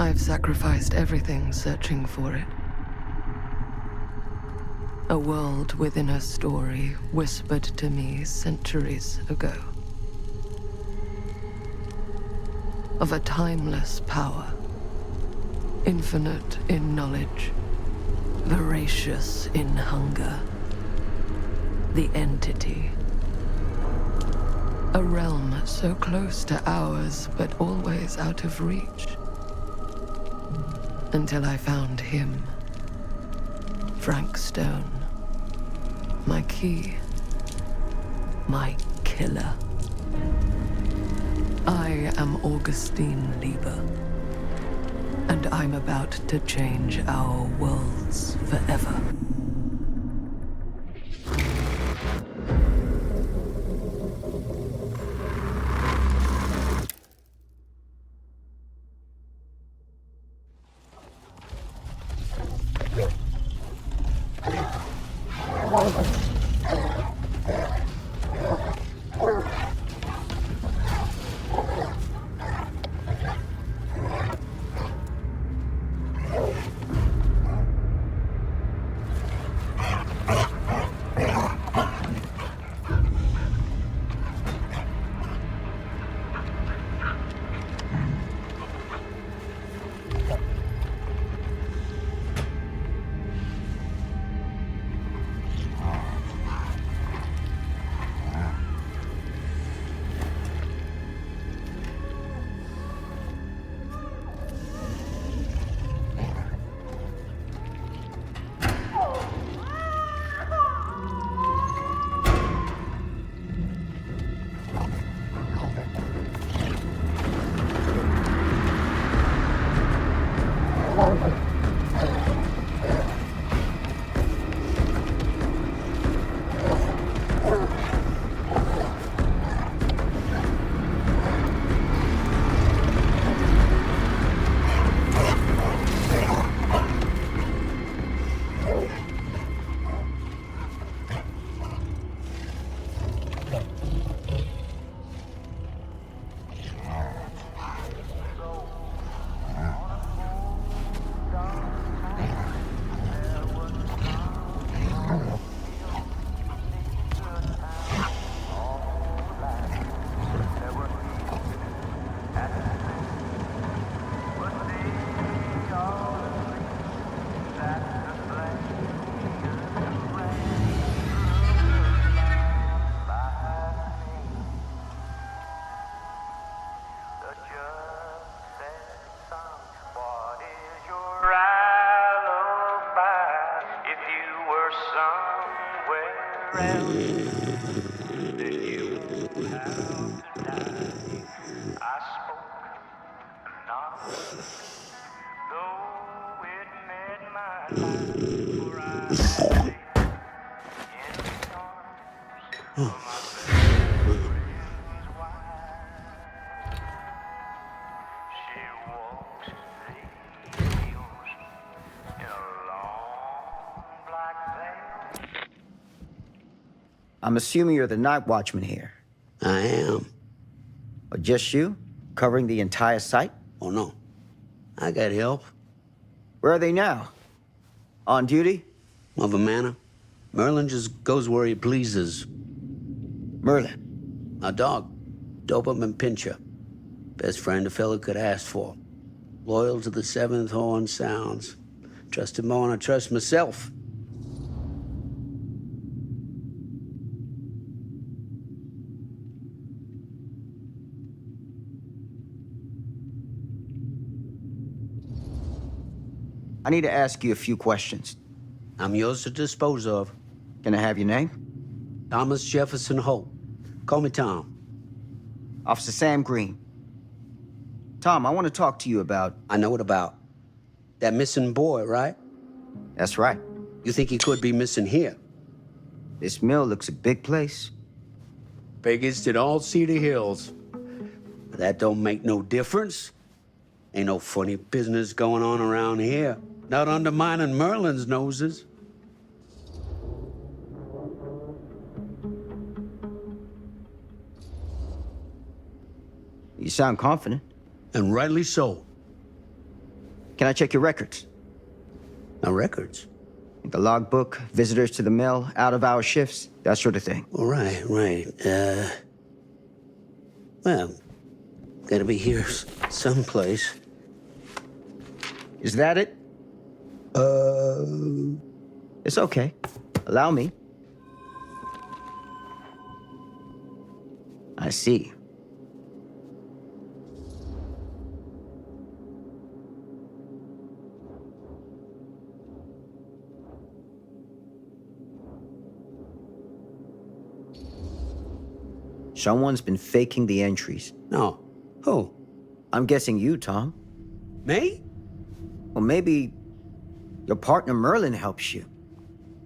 I've sacrificed everything searching for it. A world within a story whispered to me centuries ago. Of a timeless power, infinite in knowledge, voracious in hunger. The entity. A realm so close to ours, but always out of reach. Until I found him. Frank Stone. My key. My killer. I am Augustine Lieber. And I'm about to change our worlds forever. I'm assuming you're the night watchman here. I am. Or just you? Covering the entire site? Oh, no. I got help. Where are they now? On duty? Of a manor. Merlin just goes where he pleases. Merlin? A dog. Doberman Pinscher. Best friend a fella could ask for. Loyal to the seventh horn sounds. Trust him more than I trust myself. I need to ask you a few questions. I'm yours to dispose of. Can I have your name? Thomas Jefferson Holt. Call me Tom. Officer Sam Green. Tom, I want to talk to you about... I know what about. That missing boy, right? That's right. You think he could be missing here? This mill looks a big place. Biggest in all Cedar Hills. But that don't make no difference. Ain't no funny business going on around here. Not undermining Merlin's noses. You sound confident. And rightly so. Can I check your records? My records? The logbook, visitors to the mill, out-of-hour shifts, that sort of thing. All right, right. Well, gotta be here someplace. Is that it? It's okay. Allow me. I see. Someone's been faking the entries. No. Who? I'm guessing you, Tom. Me? Well, maybe your partner Merlin helps you.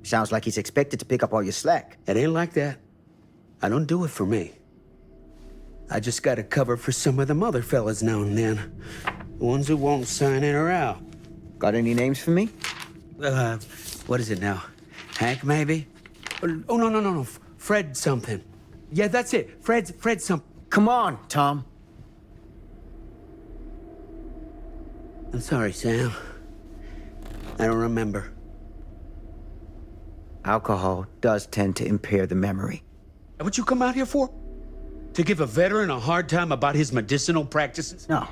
Sounds like he's expected to pick up all your slack. It ain't like that. I don't do it for me. I just gotta cover for some of them other fellas now and then. The ones who won't sign in or out. Got any names for me? What is it now? Hank, maybe? Oh, no. Fred something. Yeah, that's it. Fred something. Come on, Tom. I'm sorry, Sam. I don't remember. Alcohol does tend to impair the memory. What you come out here for? To give a veteran a hard time about his medicinal practices? No.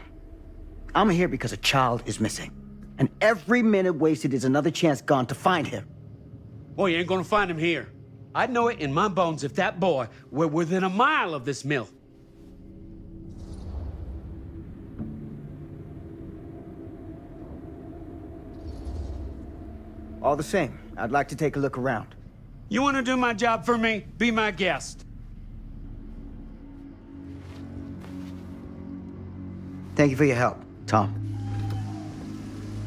I'm here because a child is missing. And every minute wasted is another chance gone to find him. Boy, you ain't gonna find him here. I'd know it in my bones if that boy were within a mile of this mill. All the same, I'd like to take a look around. You wanna do my job for me? Be my guest. Thank you for your help, Tom.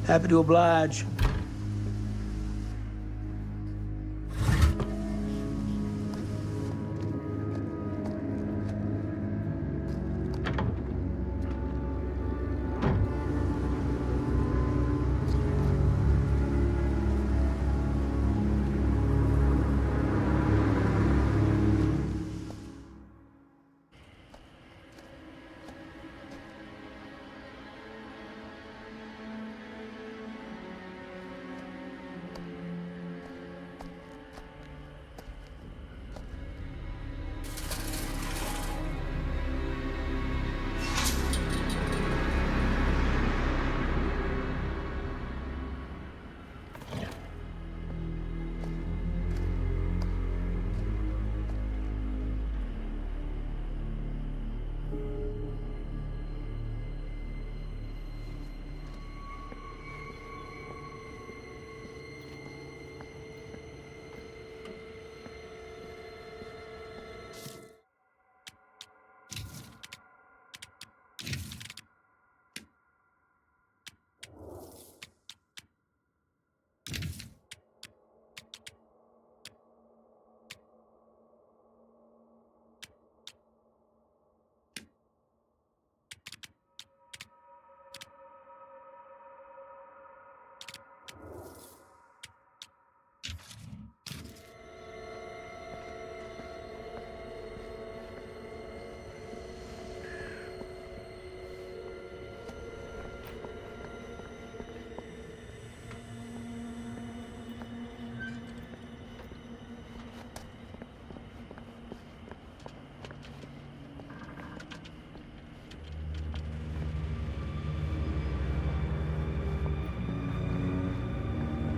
Happy to oblige.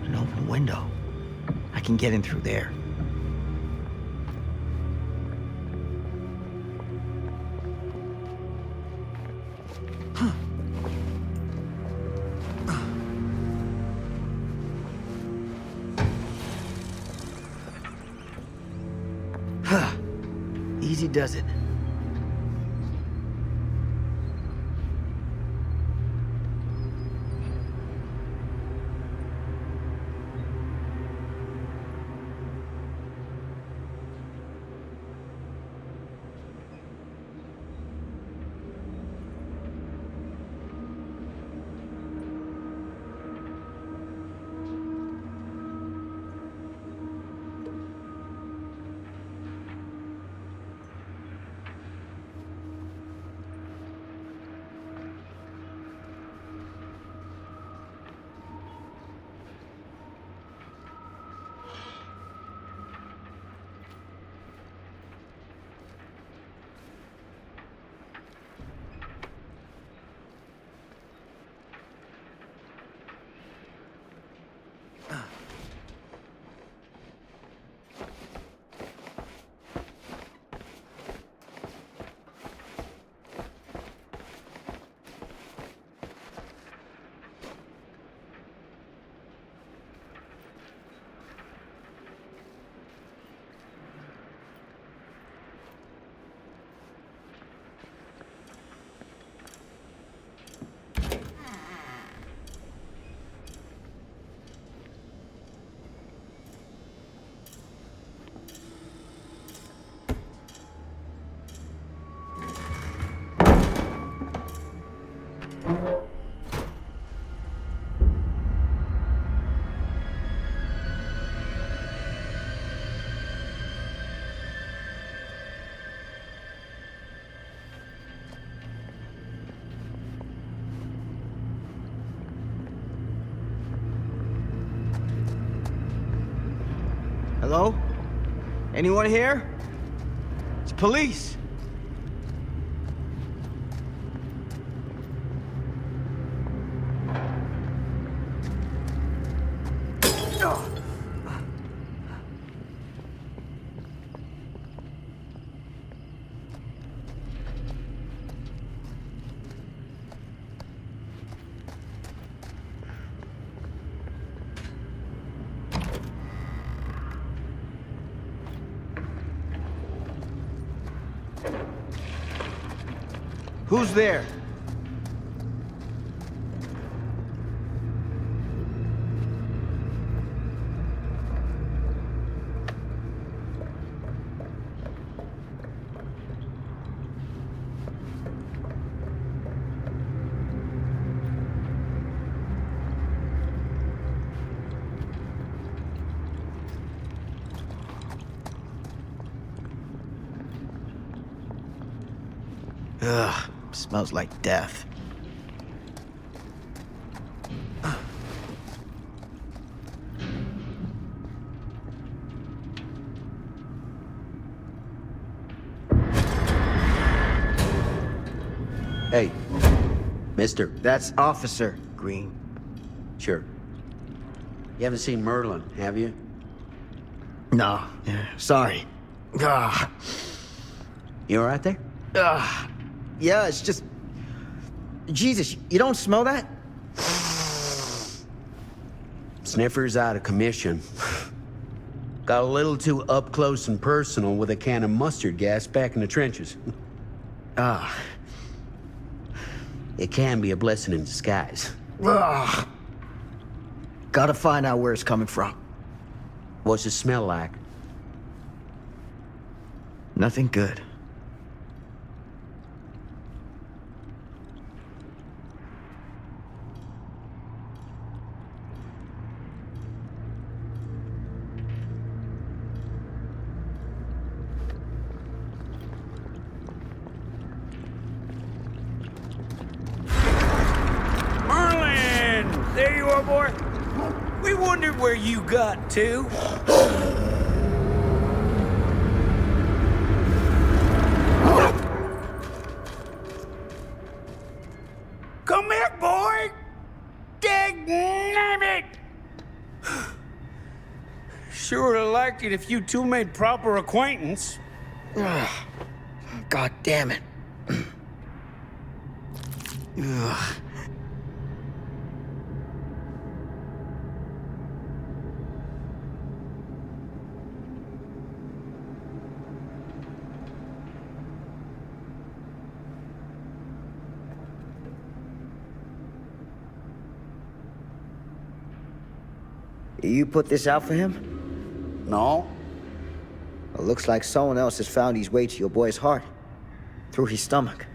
An open window. I can get in through there. Easy does it. Hello? Anyone here? It's police. Who's there? Ugh, smells like death. Hey, mister. That's Officer Green. Sure. You haven't seen Merlin, have you? No, sorry. Ah, You all right there? yeah, it's just... Jesus, you don't smell that? Sniffer's out of commission. Got a little too up close and personal with a can of mustard gas back in the trenches. Ah. It can be a blessing in disguise. Ugh. Gotta find out where it's coming from. What's it smell like? Nothing good. Merlin! There you are, boy. We wondered where you got to. Come here, boy! Dang it! Sure would have liked it if you two made proper acquaintance. God damn it. Ugh. You put this out for him? No? It looks like someone else has found his way to your boy's heart. Through his stomach.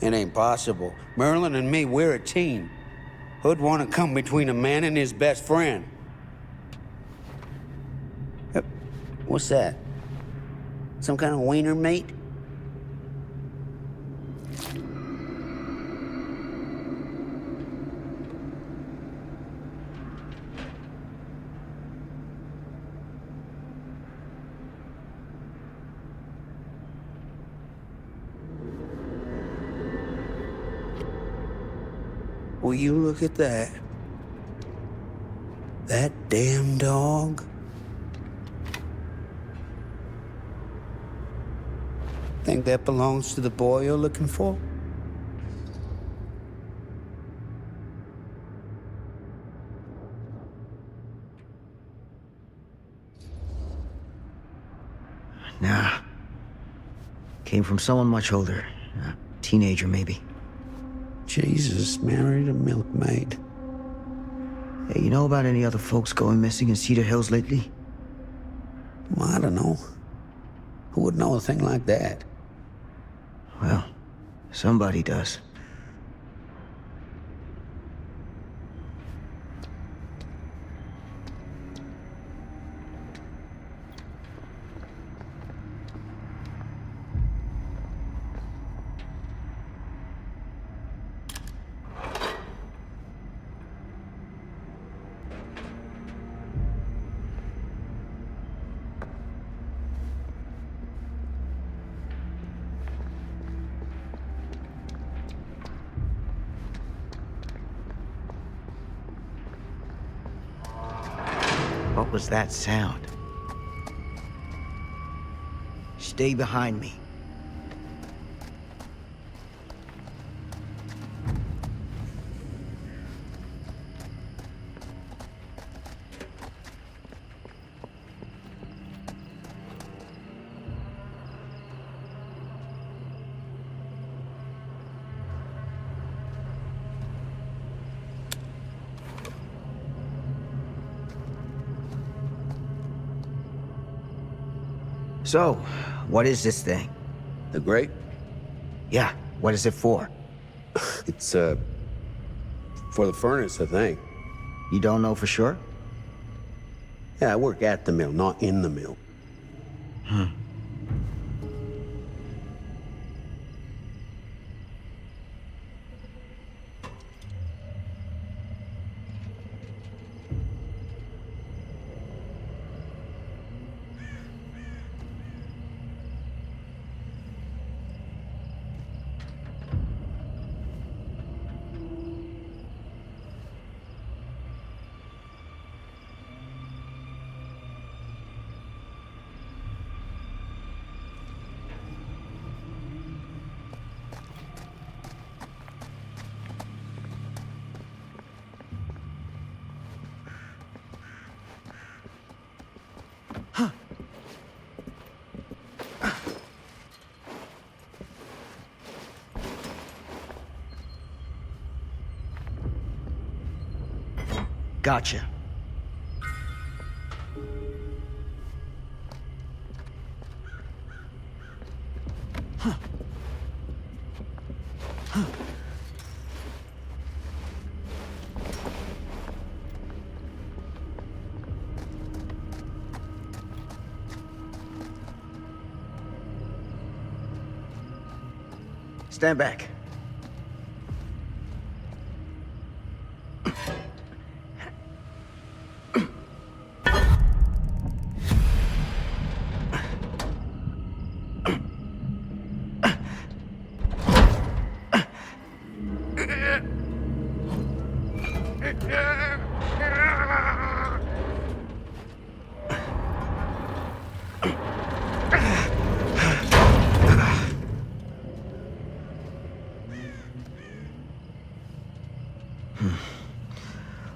It ain't possible. Merlin and me, we're a team. Who'd want to come between a man and his best friend? What's that? Some kind of wiener meat? Will you look at that? That damn dog? Think that belongs to the boy you're looking for? Nah. Came from someone much older. A teenager, maybe. Jesus married a milkmaid. Hey, you know about any other folks going missing in Cedar Hills lately? Well, I don't know. Who would know a thing like that? Well, somebody does. What was that sound? Stay behind me. So, what is this thing? The grate? Yeah, what is it for? It's, for the furnace, I think. You don't know for sure? Yeah, I work at the mill, not in the mill. Gotcha. Stand back.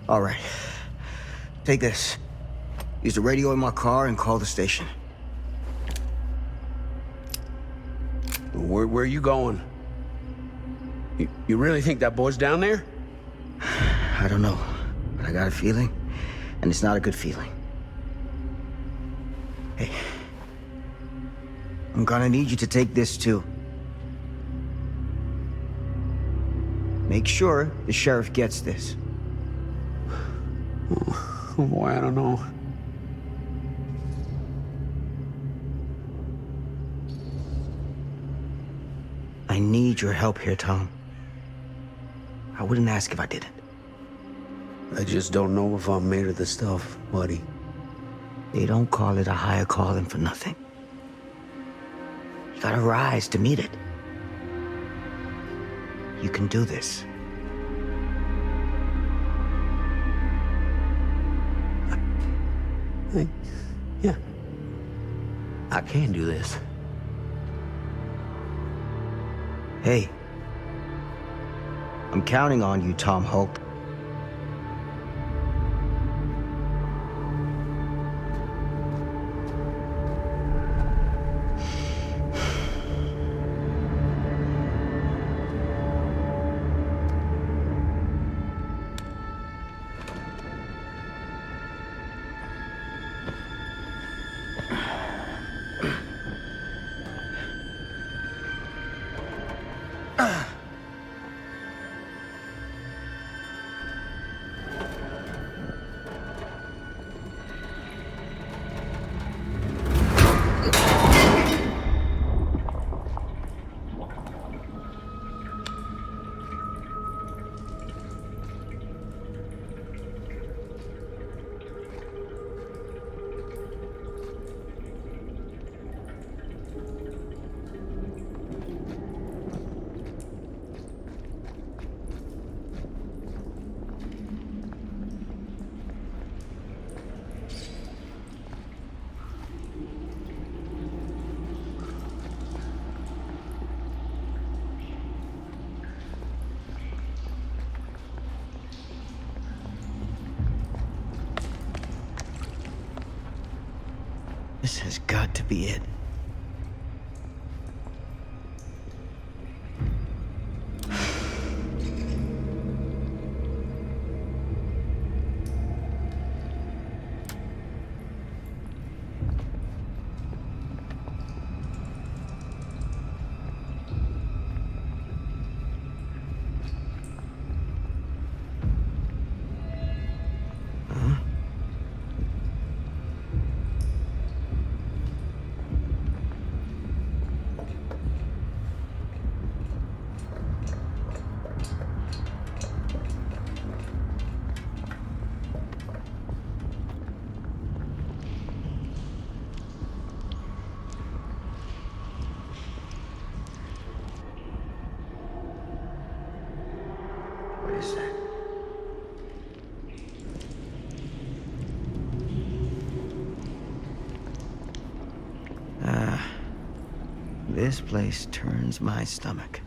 All right. Take this. Use the radio in my car and call the station. Where are you going? You really think that boy's down there? I don't know, but I got a feeling, and it's not a good feeling. Hey, I'm gonna need you to take this too. Make sure the sheriff gets this. Oh boy, I don't know. I need your help here, Tom. I wouldn't ask if I didn't. I just don't know if I'm made of the stuff, buddy. They don't call it a higher calling for nothing. You gotta rise to meet it. You can do this. Yeah. I can do this. Hey. I'm counting on you, Tom Hope. This has got to be it. What is that? This place turns my stomach.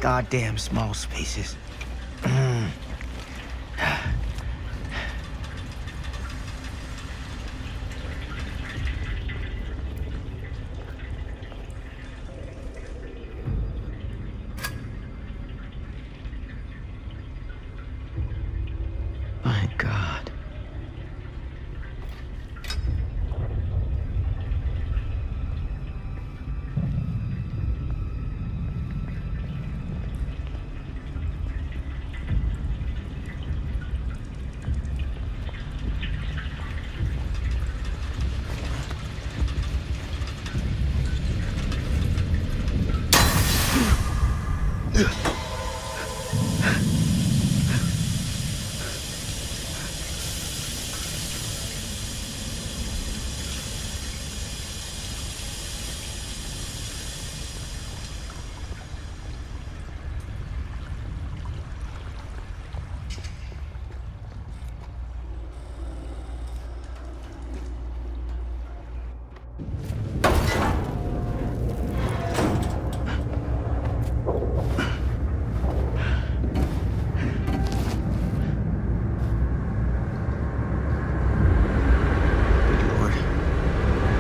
Goddamn small spaces. My God.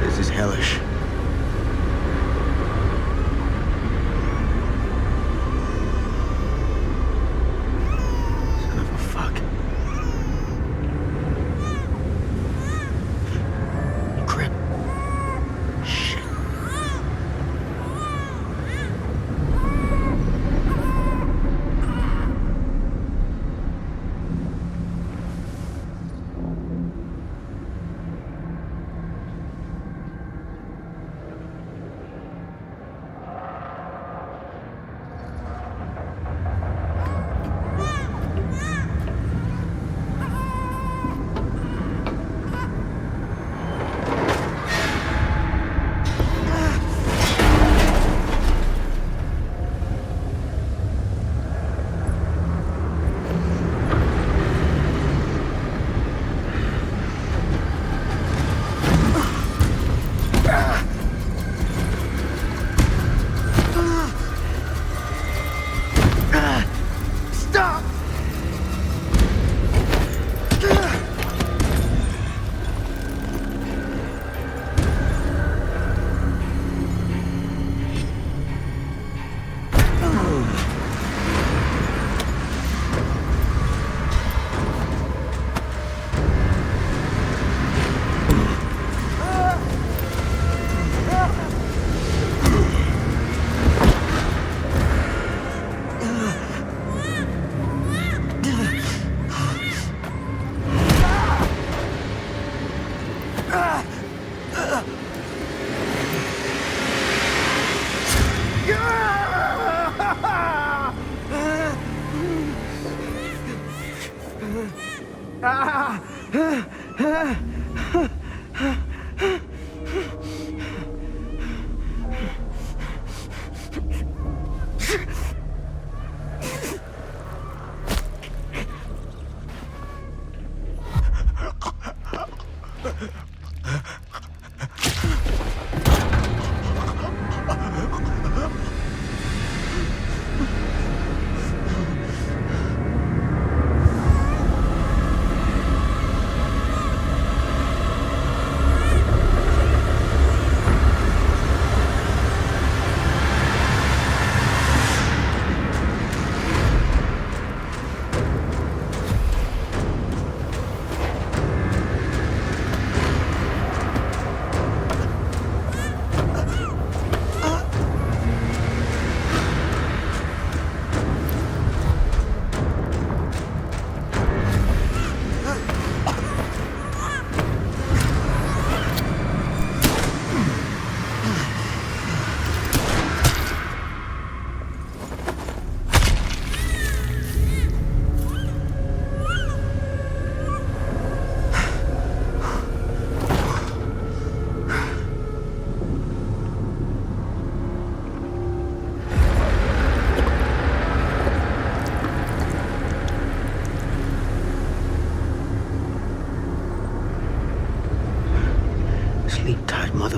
This is hellish. Son of a fuck. Crap. Shit. Stop!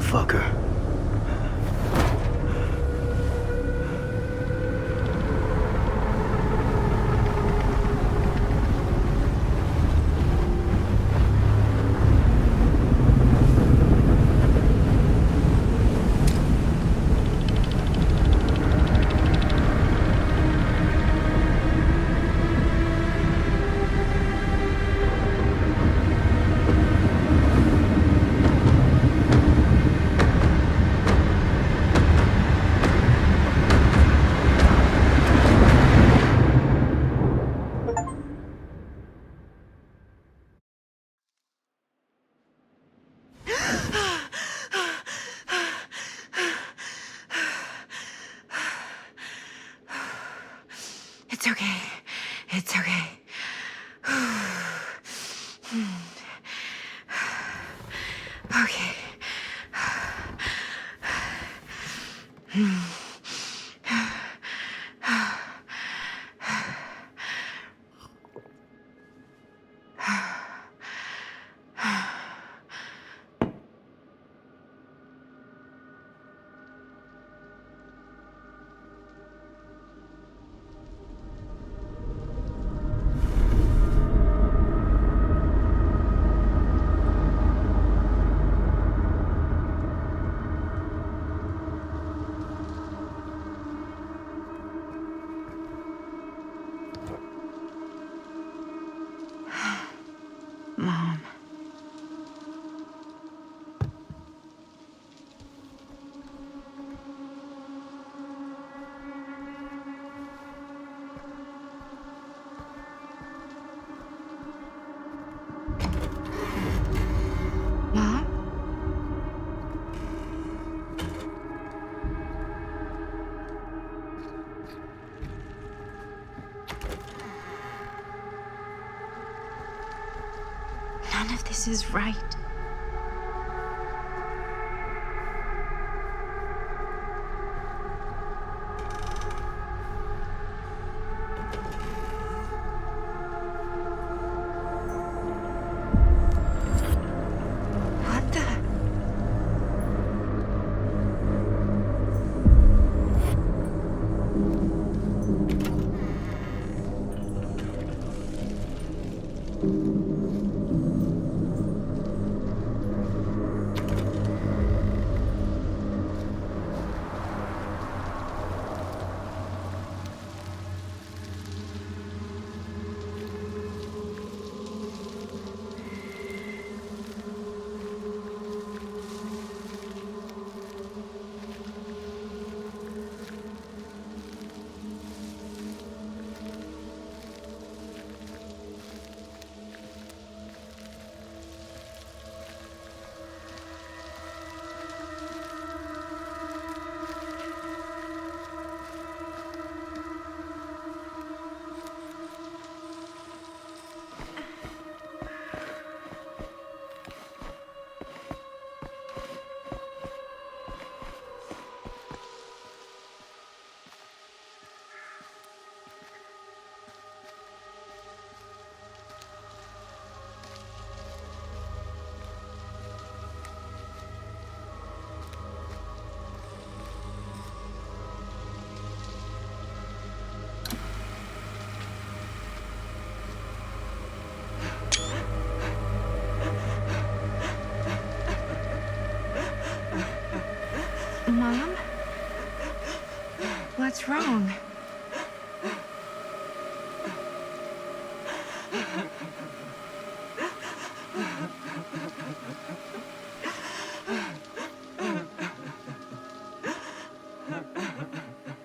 motherfucker. It's okay. It's okay. Okay. Mom. Mom? None of this is right. What the? Mom? What's wrong?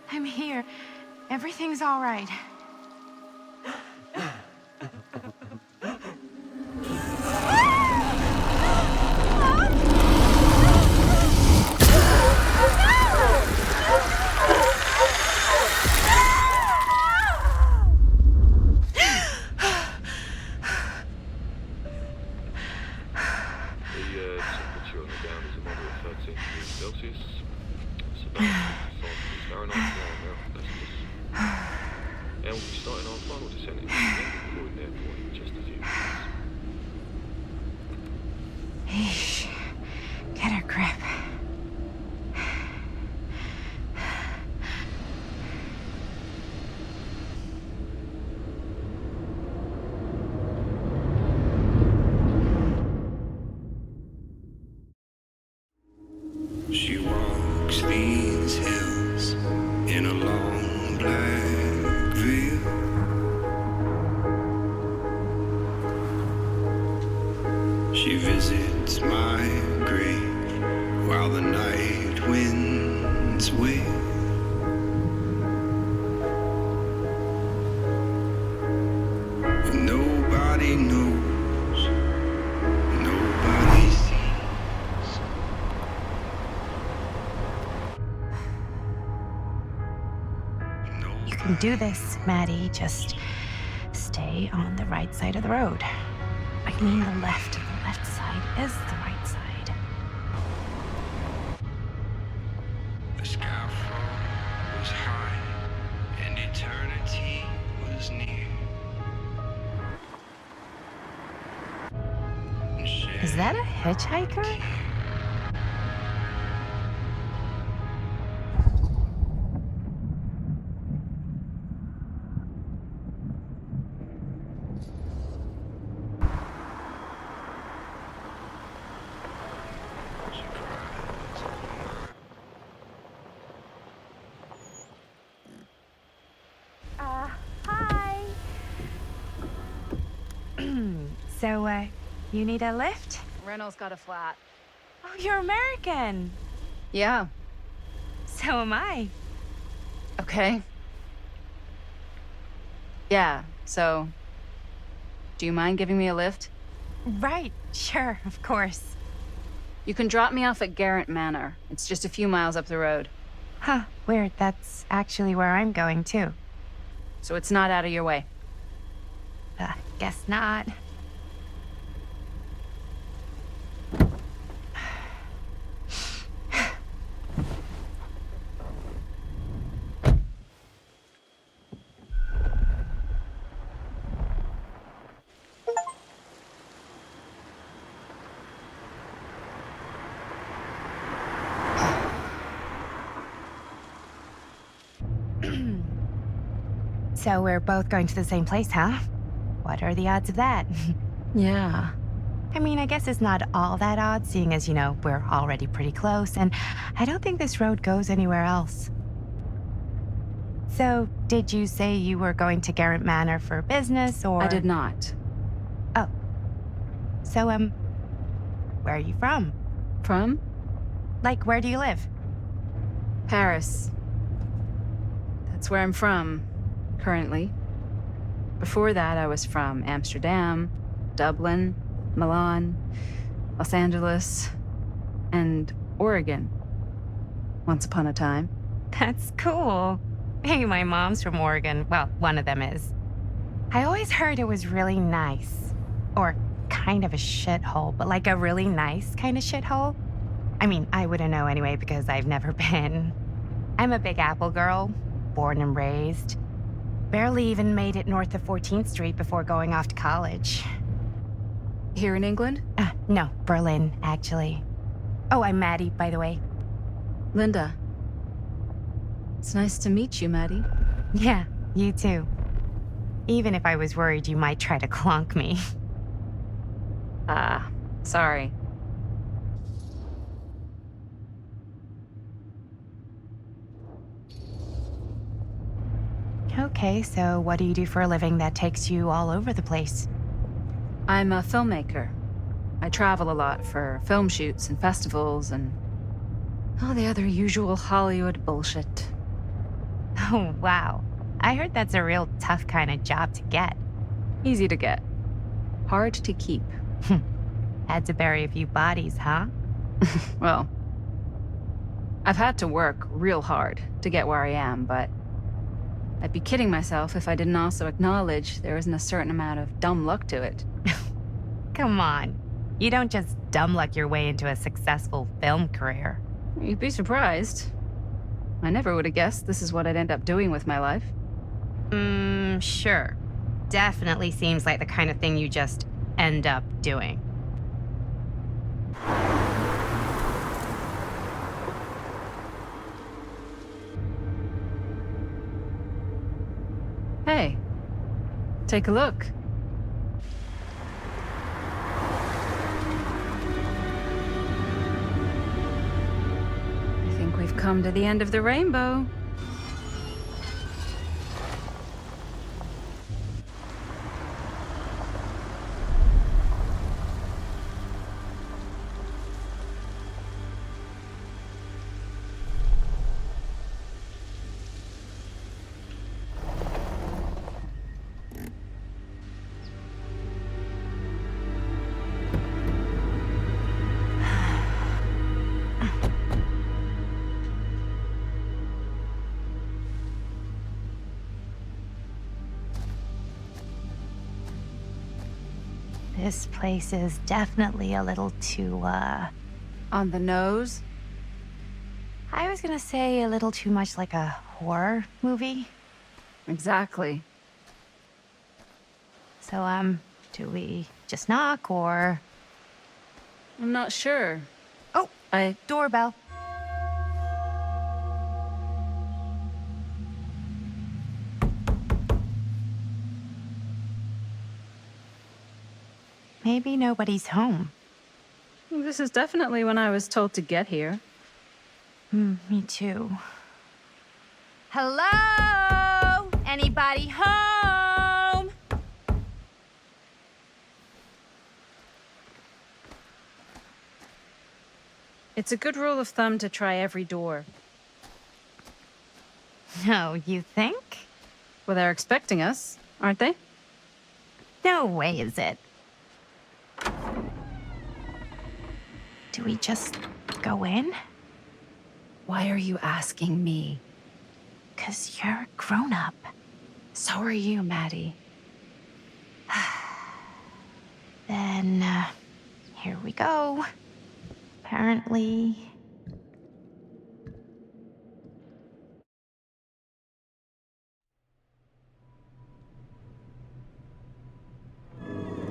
I'm here. Everything's all right. Eesh. Get a grip. She visits my grave while the night winds wail. And nobody knows, nobody sees. You can do this, Maddie. Just stay on the right side of the road. I mean the left. The left side is the right side. The scaffold was high and eternity was near. Is that a hitchhiker? Hi. So, you need a lift? Reynolds got a flat. Oh, you're American. Yeah. So am I. Okay. Yeah, so... Do you mind giving me a lift? Right, sure, of course. You can drop me off at Garrett Manor. It's just a few miles up the road. Huh, weird. That's actually where I'm going, too. So it's not out of your way. Guess not. So we're both going to the same place, huh? What are the odds of that? Yeah. I mean, I guess it's not all that odd, seeing as, we're already pretty close, and I don't think this road goes anywhere else. So, did you say you were going to Garrett Manor for business, or...? I did not. Oh. So, where are you from? From? Like, where do you live? Paris. That's where I'm from, currently. Before that, I was from Amsterdam, Dublin, Milan, Los Angeles, and Oregon. Once upon a time. That's cool. Hey, my mom's from Oregon. Well, one of them is. I always heard it was really nice. Or kind of a shithole, but like a really nice kind of shithole. I mean, I wouldn't know anyway because I've never been. I'm a Big Apple girl, born and raised. Barely even made it north of 14th Street before going off to college. Here in England? No, Berlin, actually. Oh, I'm Maddie, by the way. Linda. It's nice to meet you, Maddie. Yeah, you too. Even if I was worried you might try to clonk me. Sorry. Okay, so what do you do for a living that takes you all over the place? I'm a filmmaker. I travel a lot for film shoots and festivals and all the other usual Hollywood bullshit. Oh, wow. I heard that's a real tough kind of job to get. Easy to get. Hard to keep. Had to bury a few bodies, huh? Well, I've had to work real hard to get where I am, but I'd be kidding myself if I didn't also acknowledge there isn't a certain amount of dumb luck to it. Come on. You don't just dumb luck your way into a successful film career. You'd be surprised. I never would have guessed this is what I'd end up doing with my life. Sure. Definitely seems like the kind of thing you just end up doing. Hey, take a look. I think we've come to the end of the rainbow. This place is definitely a little too, On the nose? I was gonna say a little too much like a horror movie. Exactly. So, do we just knock or... I'm not sure. Oh, I... doorbell. Maybe nobody's home. This is definitely when I was told to get here. Me too. Hello? Anybody home? It's a good rule of thumb to try every door. No, you think? Well, they're expecting us, aren't they? No way is it. Do we just go in? Why are you asking me? 'Cause you're a grown-up. So are you, Maddie. Then, here we go. Apparently...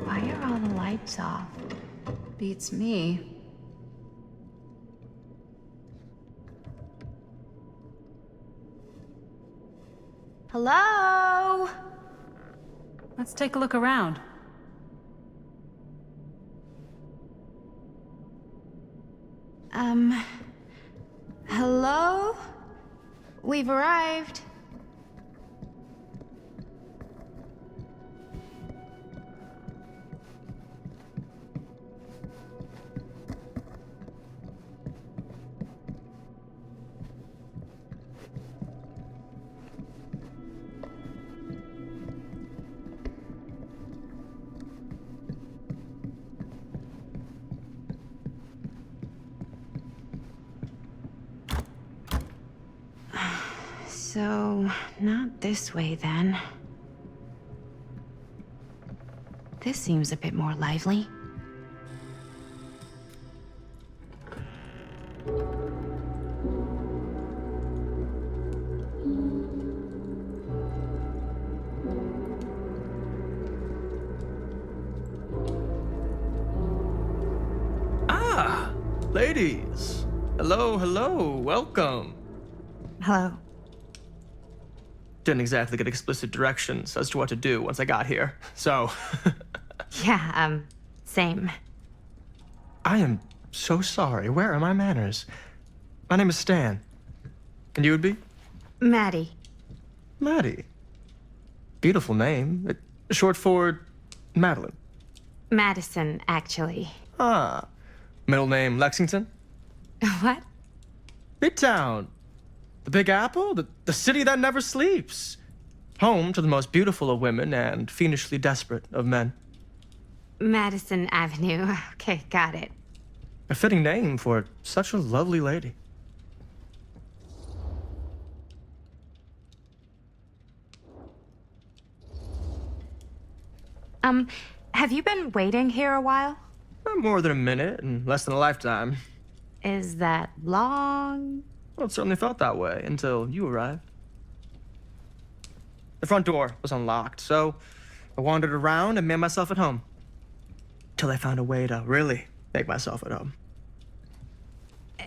Why are all the lights off? Beats me. Hello? Let's take a look around. Hello? We've arrived. So, not this way then. This seems a bit more lively. Ah, ladies. Hello, hello, welcome. Hello. Didn't exactly get explicit directions as to what to do once I got here, so... Yeah, same. I am so sorry. Where are my manners? My name is Stan. And you would be? Maddie. Maddie. Beautiful name. Short for Madeline. Madison, actually. Ah. Middle name Lexington? What? Midtown. The Big Apple? The city that never sleeps. Home to the most beautiful of women and fiendishly desperate of men. Madison Avenue. Okay, got it. A fitting name for such a lovely lady. Have you been waiting here a while? More than a minute and less than a lifetime. Is that long? Well, it certainly felt that way until you arrived. The front door was unlocked, so I wandered around and made myself at home. Till I found a way to really make myself at home.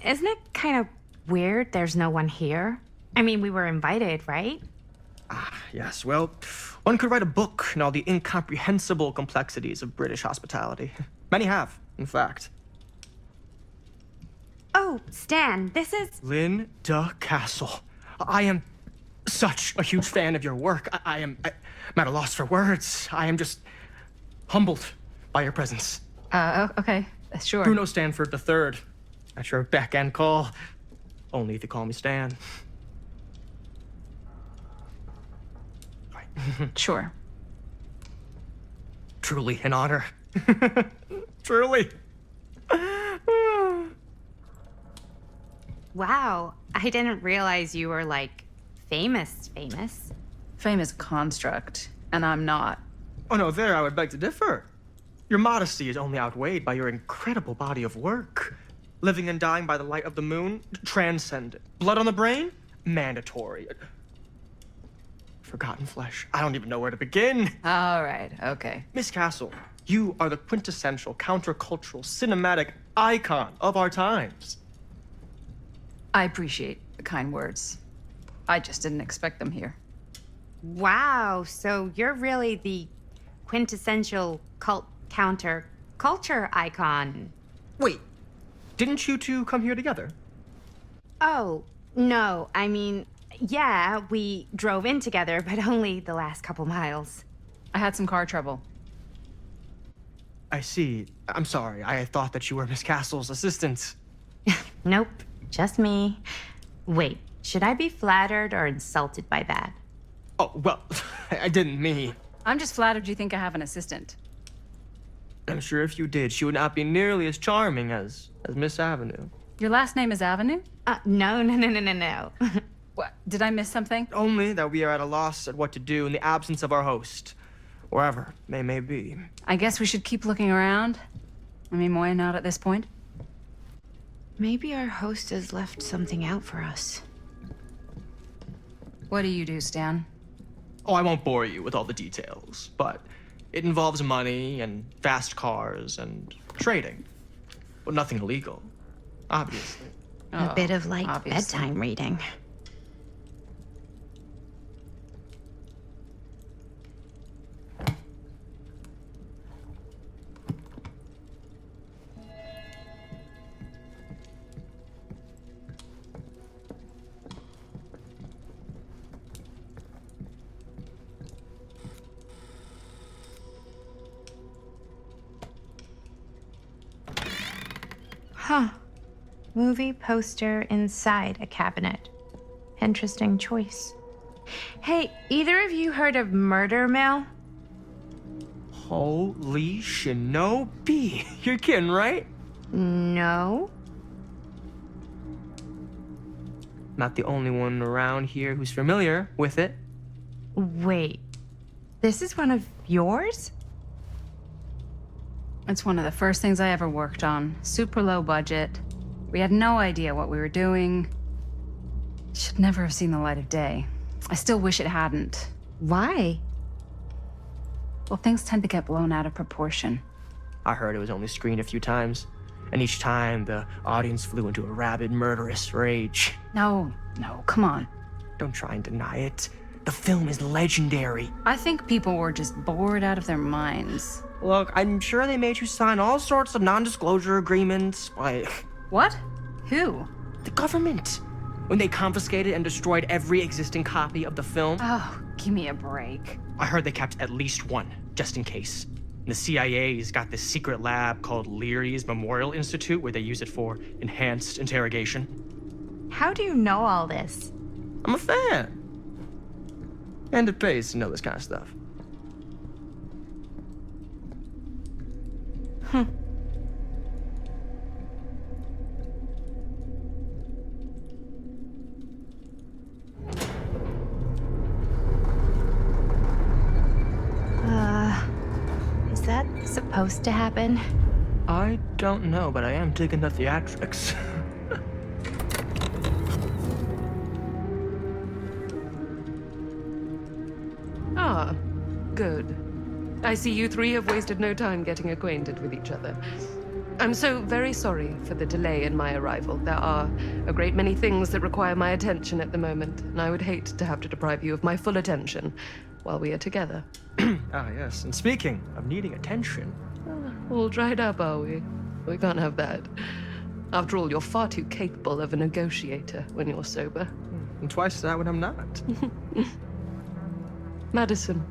Isn't it kind of weird there's no one here? I mean, we were invited, right? Ah, yes, well, one could write a book on all the incomprehensible complexities of British hospitality. Many have, in fact. Oh, Stan, this is... Linda Castle. I am such a huge fan of your work. I'm at a loss for words. I am just humbled by your presence. Okay, sure. Bruno Stanford III. At your beck and call. Only if you call me Stan. Sure. Truly an honor. Truly. Wow, I didn't realize you were, like, famous. Fame is a construct, and I'm not. Oh no, there I would beg to differ. Your modesty is only outweighed by your incredible body of work. Living and dying by the light of the moon, transcendent. Blood on the brain, mandatory. Forgotten flesh. I don't even know where to begin. All right, okay. Miss Castle, you are the quintessential countercultural cinematic icon of our times. I appreciate the kind words. I just didn't expect them here. Wow, so you're really the quintessential cult counter culture icon. Wait, didn't you two come here together? Oh, no, I mean, yeah, we drove in together, but only the last couple miles. I had some car trouble. I see. I'm sorry. I thought that you were Miss Castle's assistant. Nope, just me. Wait, should I be flattered or insulted by that? Oh, well, I didn't mean. I'm just flattered you think I have an assistant. I'm sure if you did, she would not be nearly as charming as Miss Avenue. Your last name is Avenue? No. What? Did I miss something? Only that we are at a loss at what to do in the absence of our host, wherever they may be. I guess we should keep looking around. I mean, why not at this point? Maybe our host has left something out for us. What do you do, Stan? Oh, I won't bore you with all the details, but it involves money and fast cars and trading. Well, nothing illegal, obviously. A bit of like obviously. bedtime reading. Huh. Movie poster inside a cabinet. Interesting choice. Hey, either of you heard of Murder Mill? Holy shinobi. You're kidding, right? No. Not the only one around here who's familiar with it. Wait. This is one of yours? It's one of the first things I ever worked on. Super low budget. We had no idea what we were doing. Should never have seen the light of day. I still wish it hadn't. Why? Well, things tend to get blown out of proportion. I heard it was only screened a few times, and each time the audience flew into a rabid, murderous rage. No, come on. Don't try and deny it. The film is legendary. I think people were just bored out of their minds. Look, I'm sure they made you sign all sorts of non-disclosure agreements, like What? Who? the government. When they confiscated and destroyed every existing copy of the film, Oh, give me a break. I heard they kept at least one, just in case. And the CIA's got this secret lab called Leary's Memorial Institute where they use it for enhanced interrogation. How do you know all this? I'm a fan. And it pays to know this kind of stuff. Is that supposed to happen? I don't know, but I am digging the theatrics. Ah, good. I see you three have wasted no time getting acquainted with each other. I'm so very sorry for the delay in my arrival. There are a great many things that require my attention at the moment, and I would hate to have to deprive you of my full attention while we are together. Ah, yes. And speaking of needing attention, All dried up, are we? We can't have that. After all, you're far too capable of a negotiator when you're sober. and twice that when I'm not. Madison,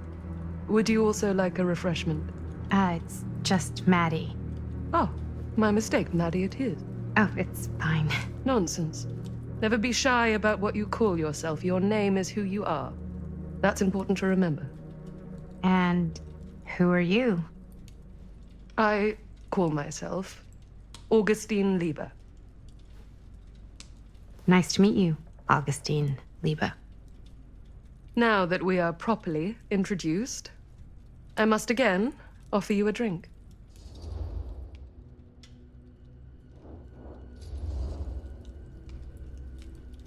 would you also like a refreshment? It's just Maddie. Oh, my mistake, Maddie it is. Oh, it's fine. Nonsense. Never be shy about what you call yourself. Your name is who you are. That's important to remember. And who are you? I call myself Augustine Lieber. Nice to meet you, Augustine Lieber. Now that we are properly introduced, I must again offer you a drink.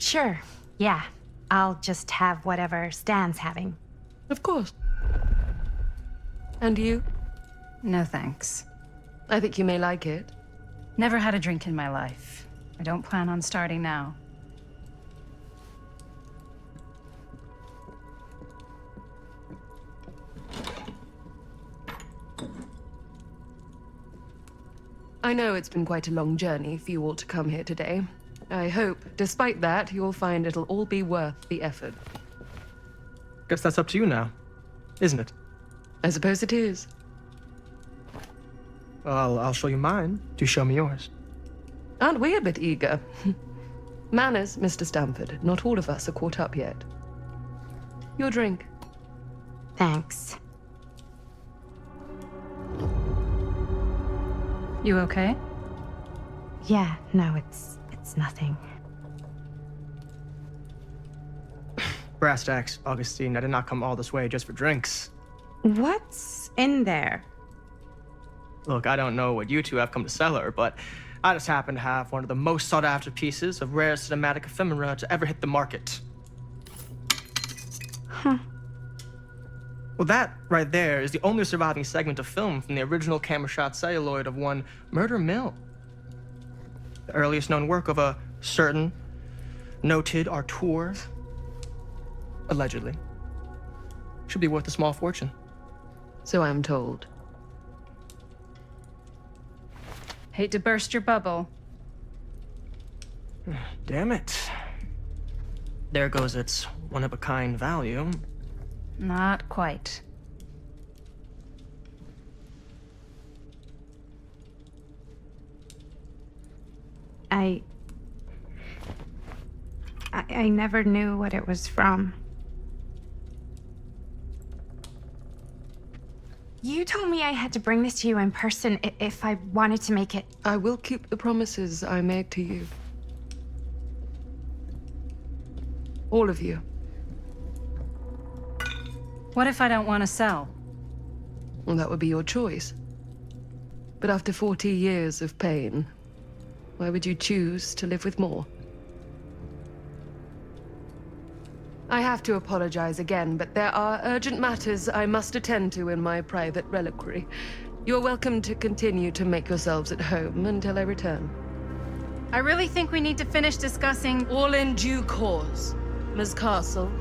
Sure, yeah. I'll just have whatever Stan's having. Of course. And you? No thanks. I think you may like it. Never had a drink in my life. I don't plan on starting now. I know it's been quite a long journey for you all to come here today. I hope, despite that, you'll find it'll all be worth the effort. Guess that's up to you now, isn't it? I suppose it is. Well, I'll show you mine. Do show me yours. Aren't we a bit eager? Manners, Mr. Stamford. Not all of us are caught up yet. Your drink. Thanks. You okay? Yeah, no, it's nothing. Brass tacks, Augustine. I did not come all this way just for drinks. What's in there? Look, I don't know what you two have come to cellar, but I just happen to have one of the most sought-after pieces of rare cinematic ephemera to ever hit the market. Huh. Well, that right there is the only surviving segment of film from the original camera shot celluloid of one Murder Mill. The earliest known work of a certain noted auteur, allegedly. Should be worth a small fortune. So I'm told. Hate to burst your bubble. Damn it. There goes its one-of-a-kind value. Not quite. I never knew what it was from. You told me I had to bring this to you in person if I wanted to make it. I will keep the promises I made to you. All of you. What if I don't want to sell? Well, that would be your choice. But after 40 years of pain, why would you choose to live with more? I have to apologize again, but there are urgent matters I must attend to in my private reliquary. You're welcome to continue to make yourselves at home until I return. I really think we need to finish discussing. All in due course, Ms. Castle.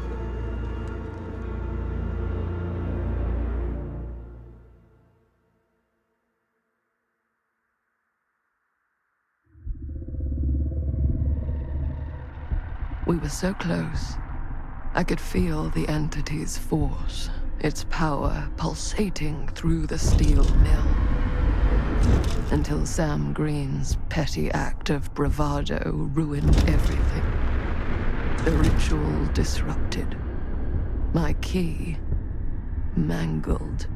We were so close. I could feel the entity's force, its power pulsating through the steel mill. Until Sam Green's petty act of bravado ruined everything. The ritual disrupted. My key mangled.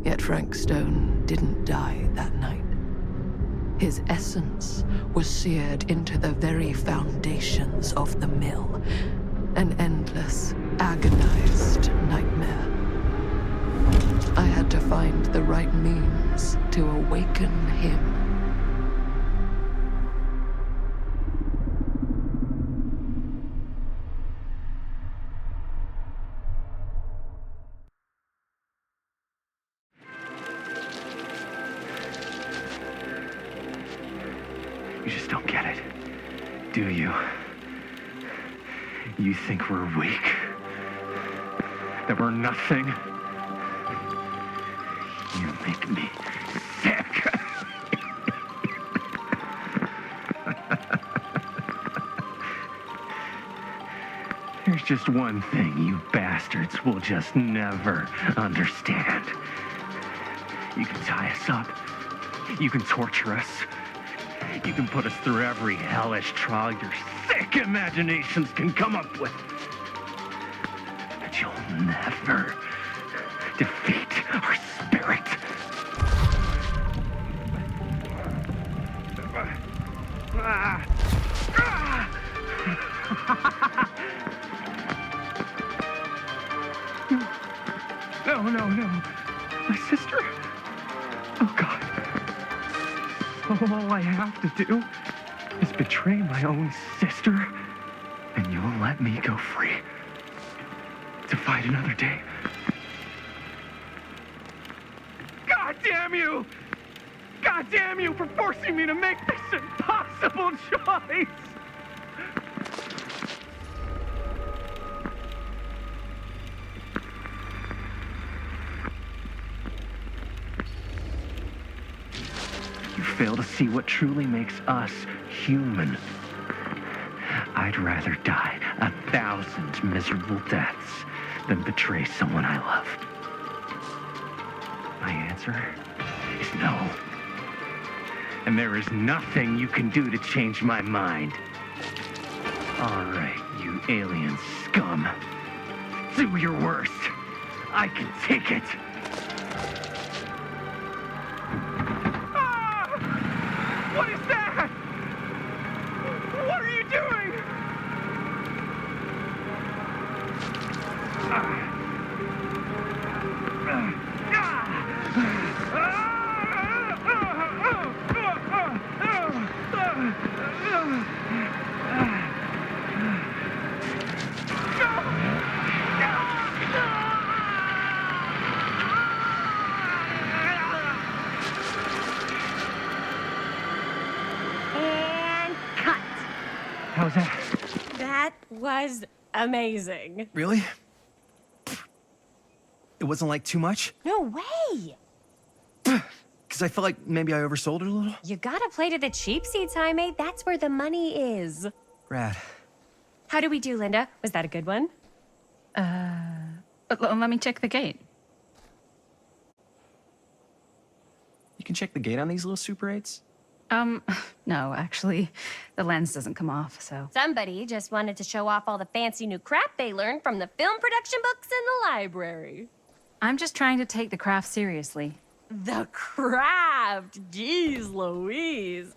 Yet Frank Stone didn't die that night. His essence was seared into the very foundations of the mill. An endless, agonized nightmare. I had to find the right means to awaken him. You just don't get it, do you? You think we're weak? That we're nothing? You make me sick. There's just one thing you bastards will just never understand. You can tie us up. You can torture us. You can put us through every hellish trial your sick imaginations can come up with. But you'll never defeat our spirit. No. My sister? Oh, God. All I have to do is betray my own sister. sister, and you'll let me go free to fight another day. God damn you! God damn you for forcing me to make this impossible choice! You fail to see what truly makes us human. I'd rather die 1,000 miserable deaths than betray someone I love. My answer is no. And there is nothing you can do to change my mind. All right, you alien scum. Do your worst. I can take it. Ah! What is that? What are you doing? And cut. How's that? That was amazing. Really? It wasn't like too much? No way. Because I felt like maybe I oversold it a little? You gotta play to the cheap seats, Jaime. That's where the money is. Rad. How did we do, Linda? Was that a good one? Let me check the gate. You can check the gate on these little Super 8s? No, actually, the lens doesn't come off, so. Somebody just wanted to show off all the fancy new crap they learned from the film production books in the library. I'm just trying to take the craft seriously. The craft! Jeez Louise.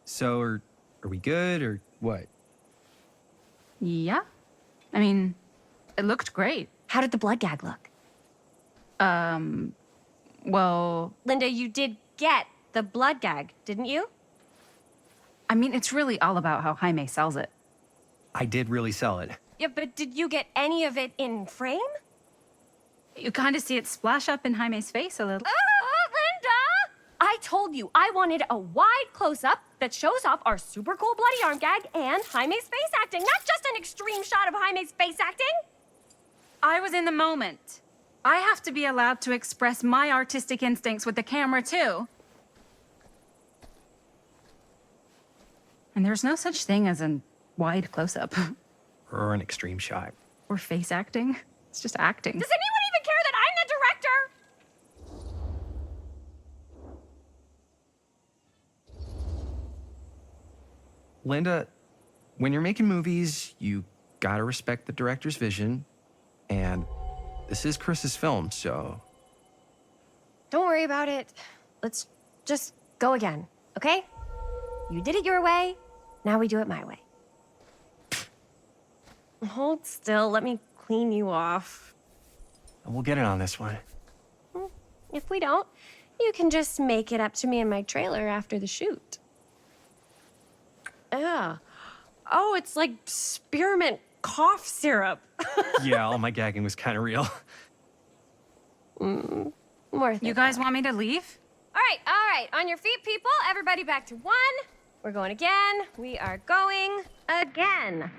So, are we good, or what? Yeah? I mean, it looked great. How did the blood gag look? Well, Linda, you did get the blood gag, didn't you? I mean, it's really all about how Jaime sells it. I did really sell it. Yeah, but did you get any of it in frame? You kind of see it splash up in Jaime's face a little. Oh, Linda! I told you I wanted a wide close-up that shows off our super cool bloody arm gag and Jaime's face acting, not just an extreme shot of Jaime's face acting. I was in the moment. I have to be allowed to express my artistic instincts with the camera, too. And there's no such thing as a wide close-up. Or an extreme shot. Or face acting. It's just acting. Does anyone even care that I'm the director? Linda, when you're making movies, you gotta respect the director's vision. And this is Chris's film, so... Don't worry about it. Let's just go again, okay? You did it your way, now we do it my way. Hold still, let me clean you off. We'll get it on this one. If we don't, you can just make it up to me in my trailer after the shoot. Yeah. Oh, it's like spearmint cough syrup. Yeah, all my gagging was kind of real. More You guys want me to leave? All right. On your feet, people. Everybody back to one. We're going again. We are going again.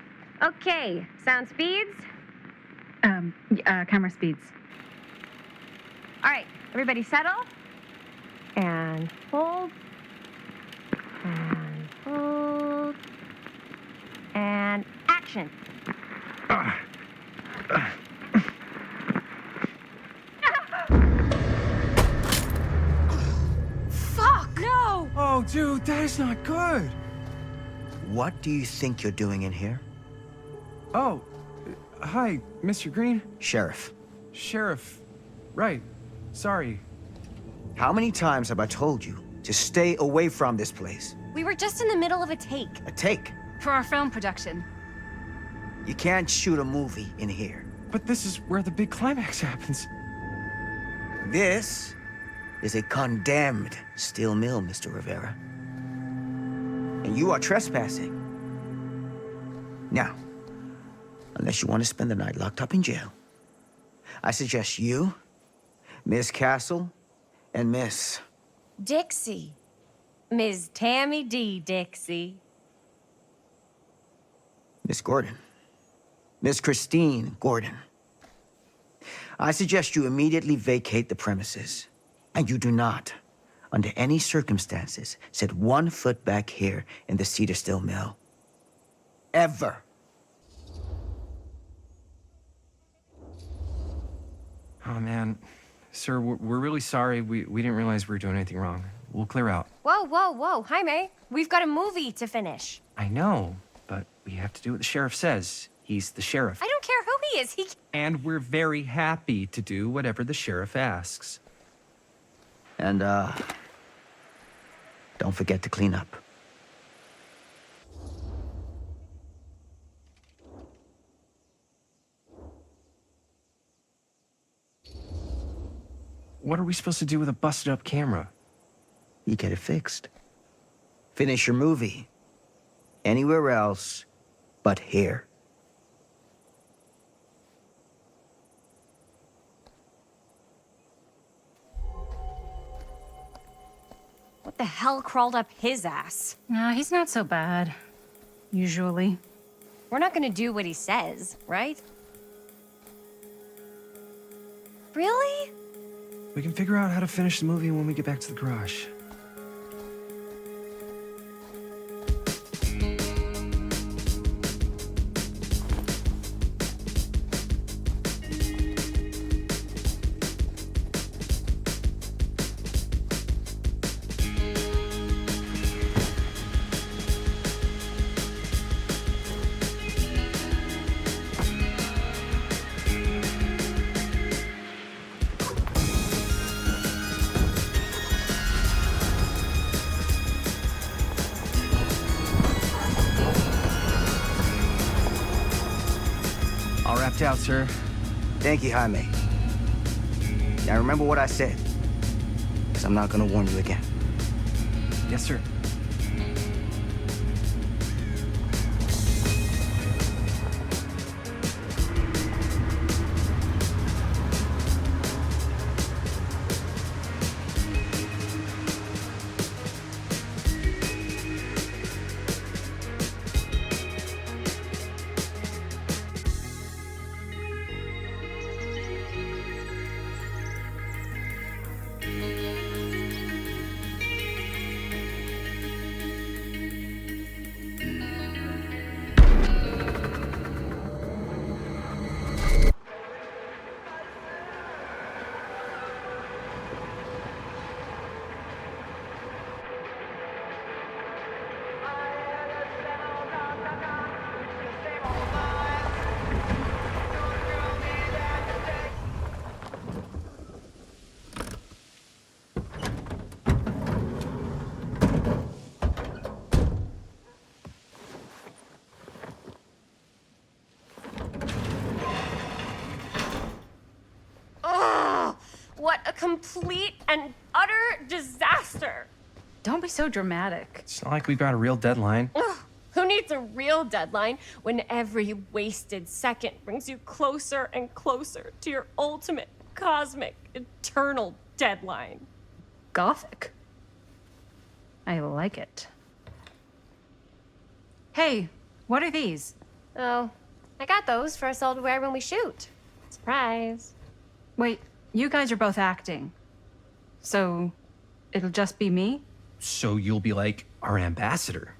Okay, sound speeds. Camera speeds. All right, everybody settle. And hold. And hold. And action. Fuck! No! Oh, dude, that is not good. What do you think you're doing in here? Oh, hi, Mr. Green. Sheriff, Sheriff. Right. Sorry. how many times have I told you to stay away from this place? We were just in the middle of a take. A take. For our film production. You can't shoot a movie in here. But this is where the big climax happens. This is a condemned steel mill, Mr. Rivera. And you are trespassing. Now, unless you want to spend the night locked up in jail, I suggest you, Miss Castle, and Miss... Dixie. Ms. Tammy D. Dixie. Miss Gordon. Miss Christine Gordon. I suggest you immediately vacate the premises, and you do not, under any circumstances, set 1 foot back here in the Cedar Still Mill. Ever. Oh, man. Sir, we're really sorry. We didn't realize we were doing anything wrong. We'll clear out. Whoa, whoa, whoa, Jaime. We've got a movie to finish. I know, but we have to do what the sheriff says. He's the sheriff. I don't care who he is. And we're very happy to do whatever the sheriff asks. And, don't forget to clean up. What are we supposed to do with a busted-up camera? You get it fixed. Finish your movie. Anywhere else but here. What the hell crawled up his ass? Nah, he's not so bad. Usually. We're not gonna do what he says, right? Really? We can figure out how to finish the movie when we get back to the garage. All wrapped out, sir. Thank you, Jaime. Now remember what I said, because I'm not gonna warn you again. Yes, sir. What a complete and utter disaster! Don't be so dramatic. It's not like we've got a real deadline. Ugh, who needs a real deadline when every wasted second brings you closer and closer to your ultimate, cosmic, eternal deadline? Gothic. I like it. Hey, what are these? Oh, I got those for us all to wear when we shoot. Surprise. Wait, you guys are both acting. So, it'll just be me? So you'll be like our ambassador.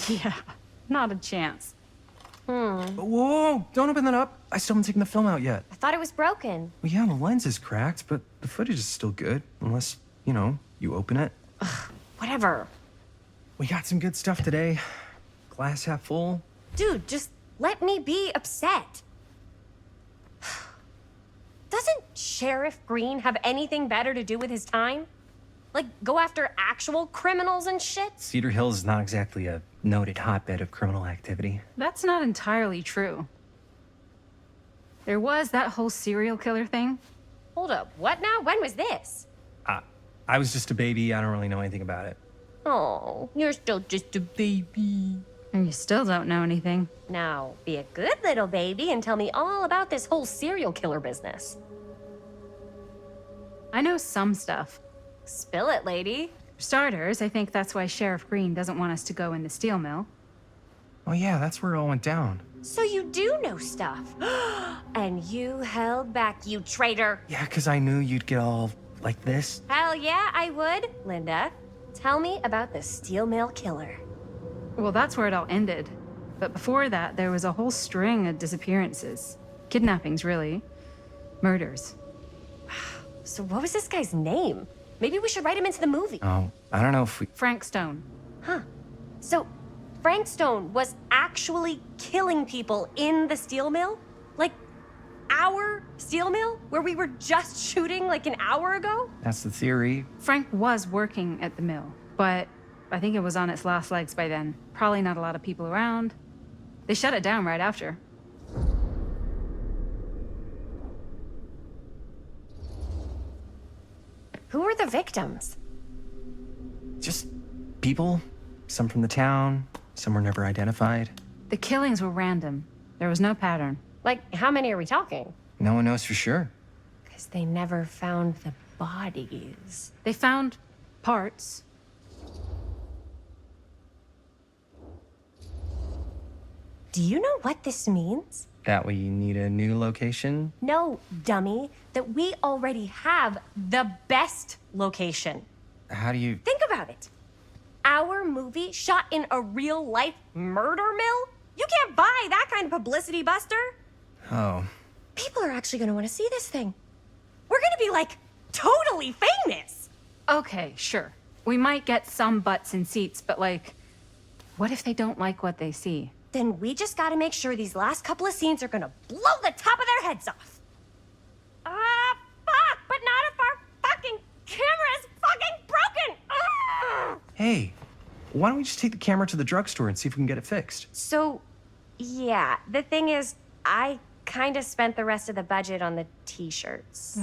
Yeah, not a chance. Whoa, don't open that up. I still haven't taken the film out yet. I thought it was broken. Well, yeah, the lens is cracked, but the footage is still good. Unless, you open it. Whatever. We got some good stuff today. Glass half full. Dude, just let me be upset. Doesn't Sheriff Green have anything better to do with his time? Like, go after actual criminals and shit? Cedar Hills is not exactly a noted hotbed of criminal activity. That's not entirely true. There was that whole serial killer thing. Hold up, what now? When was this? I was just a baby. I don't really know anything about it. Oh, you're still just a baby. And you still don't know anything. Now, be a good little baby and tell me all about this whole serial killer business. I know some stuff. Spill it, lady. For starters, I think that's why Sheriff Green doesn't want us to go in the steel mill. Oh, yeah, that's where it all went down. So you do know stuff. And you held back, you traitor. Yeah, because I knew you'd get all like this. Hell yeah, I would. Linda, tell me about the steel mill killer. Well, that's where it all ended. But before that, there was a whole string of disappearances. Kidnappings, really. Murders. So what was this guy's name? Maybe we should write him into the movie. Oh, I don't know if we... Frank Stone. Huh. So Frank Stone was actually killing people in the steel mill? Like, our steel mill? Where we were just shooting like an hour ago? That's the theory. Frank was working at the mill, but I think it was on its last legs by then. Probably not a lot of people around. They shut it down right after. Who were the victims? Just people. Some from the town. Some were never identified. The killings were random. There was no pattern. Like, how many are we talking? No one knows for sure. Because they never found the bodies. They found parts. Do you know what this means? That we need a new location? No, dummy. That we already have the best location. How do you... Think about it. Our movie shot in a real-life murder mill? You can't buy that kind of publicity, Buster. Oh. People are actually gonna want to see this thing. We're gonna be, like, totally famous. Okay, sure. We might get some butts in seats, but like, what if they don't like what they see? Then we just gotta make sure these last couple of scenes are gonna blow the top of their heads off. Fuck, but not if our fucking camera is fucking broken. Ugh. Hey, why don't we just take the camera to the drugstore and see if we can get it fixed? So, yeah, the thing is, I kind of spent the rest of the budget on the t-shirts.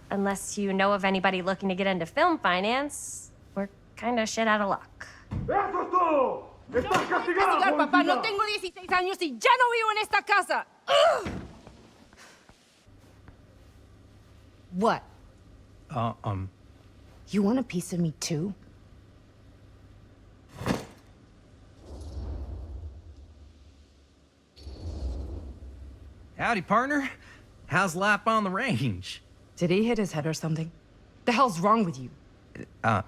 Unless you know of anybody looking to get into film finance, we're kind of shit out of luck. Papá, no tengo 16 años y ya no vivo en esta casa. What? Uh, You want a piece of me too? Howdy, partner. How's life on the range? Did he hit his head or something? The hell's wrong with you?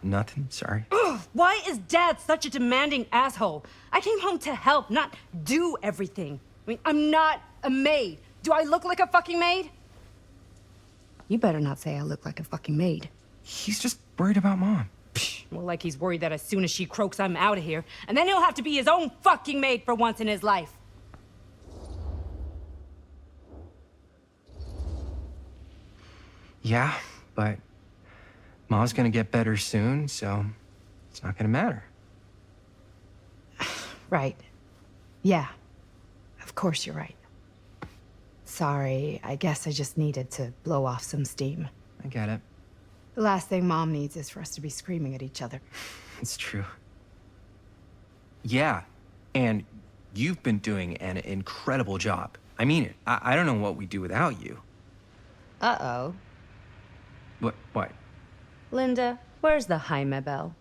Nothing, sorry. Ugh, why is Dad such a demanding asshole? I came home to help, not do everything. I mean, I'm not a maid. Do I look like a fucking maid? You better not say I look like a fucking maid. He's just worried about Mom. More like he's worried that as soon as she croaks, I'm out of here. And then he'll have to be his own fucking maid for once in his life. Yeah, but Mom's gonna get better soon, so it's not gonna matter. Right. Yeah. Of course you're right. Sorry, I guess I just needed to blow off some steam. I get it. The last thing Mom needs is for us to be screaming at each other. It's true. Yeah, and you've been doing an incredible job. I mean it. I don't know what we'd do without you. Uh-oh. What? Linda, where's the Jaime bell?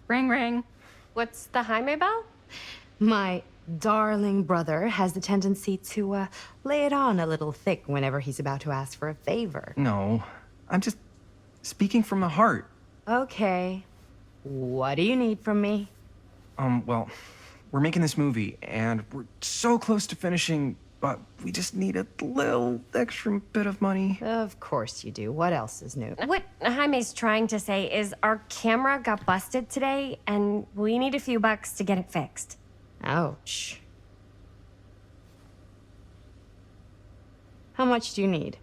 Ring, ring. What's the Jaime bell? My darling brother has the tendency to, lay it on a little thick whenever he's about to ask for a favor. No, I'm just speaking from the heart. Okay. What do you need from me? Well, we're making this movie, and we're so close to finishing, but we just need a little extra bit of money. Of course you do. What else is new? What Jaime's trying to say is our camera got busted today, and we need a few bucks to get it fixed. Ouch. How much do you need?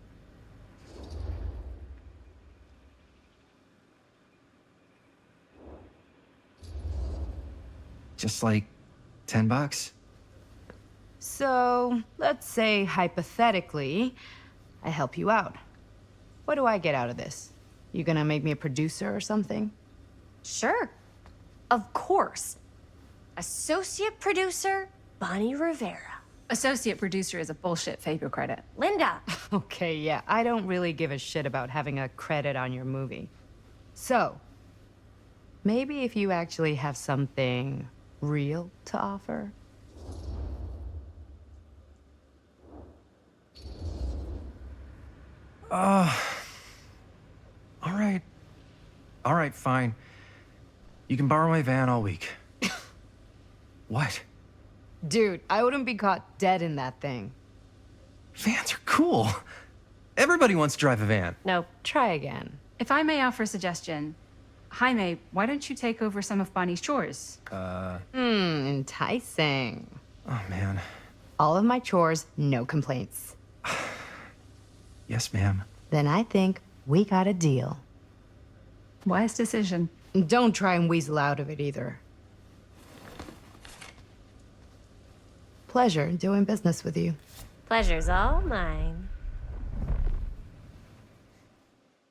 Just like $10. So, let's say hypothetically, I help you out. What do I get out of this? You gonna make me a producer or something? Sure. Of course. Associate producer, Bonnie Rivera. Associate producer is a bullshit figure credit. Linda. Okay, yeah, I don't really give a shit about having a credit on your movie. So, maybe if you actually have something real to offer? All right. All right, fine. You can borrow my van all week. What? Dude, I wouldn't be caught dead in that thing. Vans are cool. Everybody wants to drive a van. Nope. Try again. If I may offer a suggestion, Jaime, why don't you take over some of Bonnie's chores? Enticing. Oh, man. All of my chores, no complaints. Yes, ma'am. Then I think we got a deal. Wise decision. Don't try and weasel out of it either. Pleasure doing business with you. Pleasure's all mine.